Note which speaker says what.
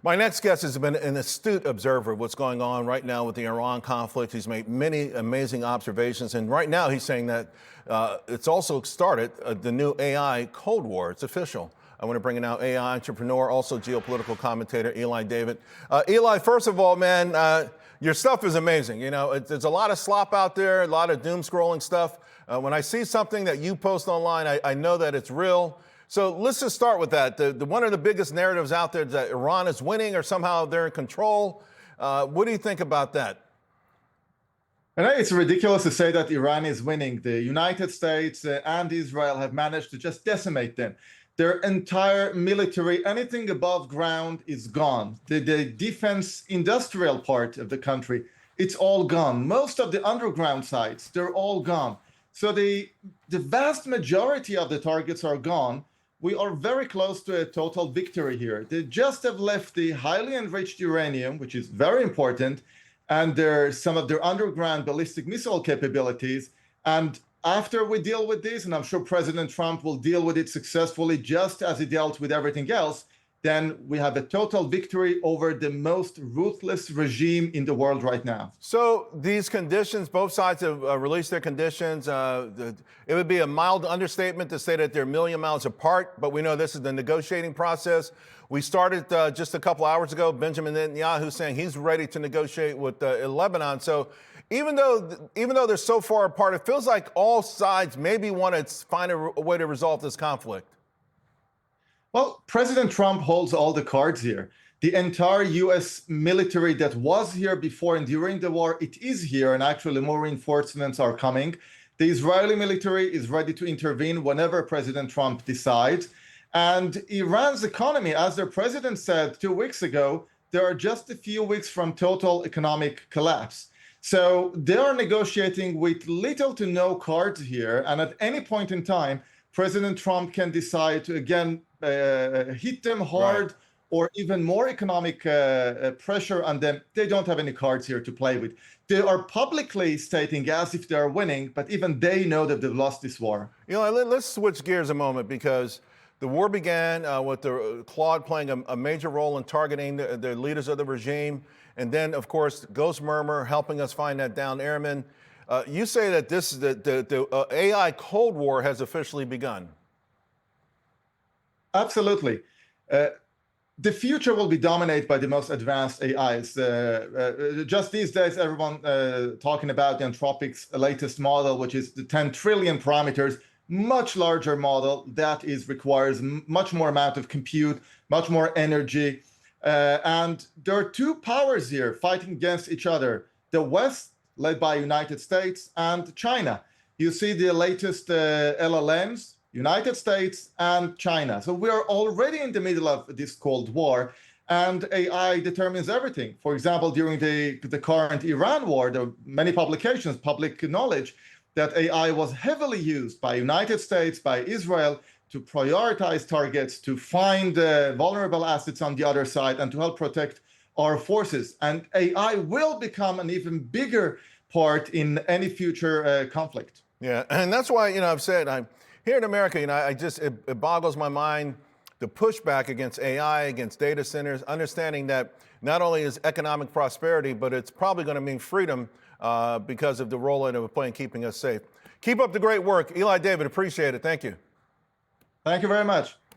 Speaker 1: My next guest has been an astute observer of what's going on right now with the Iran conflict. He's made many amazing observations, and right now he's saying that it's also started the new AI Cold War. It's official. I want to bring in now AI entrepreneur, also geopolitical commentator, Eli David. Eli, first of all, man, your stuff is amazing. You know, there's a lot of slop out there, a lot of doom scrolling stuff. When I see something that you post online, I know that it's real. So let's just start with that. One of the biggest narratives out there is that Iran is winning or somehow they're in control. What do you think about that?
Speaker 2: And it's ridiculous to say that Iran is winning. The United States and Israel have managed to just decimate them. Their entire military, anything above ground is gone. The defense industrial part of the country, it's all gone. Most of the underground sites, they're all gone. So the vast majority of the targets are gone. We are very close to a total victory here. They just have left the highly enriched uranium, which is very important, and some of their underground ballistic missile capabilities. And after we deal with this, and I'm sure President Trump will deal with it successfully, just as he dealt with everything else, then we have a total victory over the most ruthless regime in the world right now.
Speaker 1: So these conditions, both sides have released their conditions. It would be a mild understatement to say that they're a million miles apart, but we know this is the negotiating process. We started just a couple hours ago, Benjamin Netanyahu saying he's ready to negotiate with Lebanon. So even though they're so far apart, it feels like all sides maybe want to find a way to resolve this conflict.
Speaker 2: Well, President Trump holds all the cards here. The entire U.S. military that was here before and during the war, it is here, and actually more reinforcements are coming. The Israeli military is ready to intervene whenever President Trump decides. And Iran's economy, as their president said 2 weeks ago, they are just a few weeks from total economic collapse. So they are negotiating with little to no cards here. And at any point in time, President Trump can decide to, again, hit them hard, right, or even more economic pressure on them. They don't have any cards here to play with. They are publicly stating as if they are winning, but even they know that they've lost this war.
Speaker 1: You know, let's switch gears a moment, because the war began with the Claude playing a major role in targeting the leaders of the regime. And then, of course, Ghost Murmur helping us find that downed airman. You say that the AI Cold War has officially begun.
Speaker 2: Absolutely. The future will be dominated by the most advanced AIs. Just these days, everyone talking about the Anthropic's latest model, which is the 10 trillion parameters, much larger model that requires much more amount of compute, much more energy. And there are two powers here fighting against each other. The West, led by United States, and China. You see the latest LLMs, United States and China. So we are already in the middle of this Cold War, and AI determines everything. For example, during the current Iran war, there are many publications, public knowledge, that AI was heavily used by United States, by Israel, to prioritize targets, to find vulnerable assets on the other side, and to help protect our forces. And AI will become an even bigger part in any future conflict.
Speaker 1: Yeah, and that's why, I've said, here in America, it boggles my mind, the pushback against AI, against data centers, understanding that not only is economic prosperity, but it's probably going to mean freedom because of the role it will play in keeping us safe. Keep up the great work. Eli David, appreciate it. Thank you.
Speaker 2: Thank you very much.